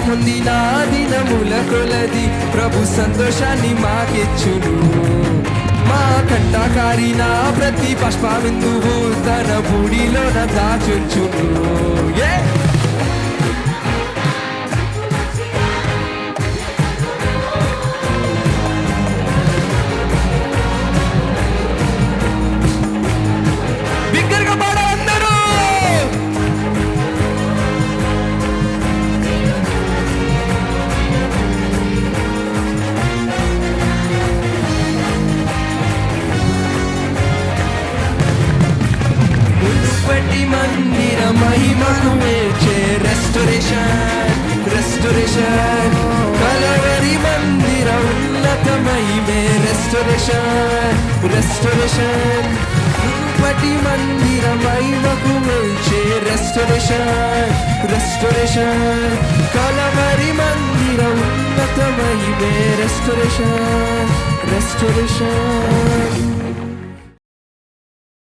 పొందిన దినముల కొలది ప్రభు సంతోషాన్ని మాకిచ్చును. మా కంట కారిన ప్రతి పుష్పబిందువు తన బూడిలోన దాచుచును. మందిర మహిమను మేచే రెస్టోరేషన్ రెస్టోరేషన్ కలవరి మందిర ఉన్నత మహిమే రెస్టోరేషన్ రెస్టోరేషన్ మునుపటి మందిర మహిమకు మేచే రెస్టోరేషన్ రెస్టోరేషన్ కలవరి మందిర ఉన్నత మహిమే రెస్టోరేషన్ రెస్టోరేషన్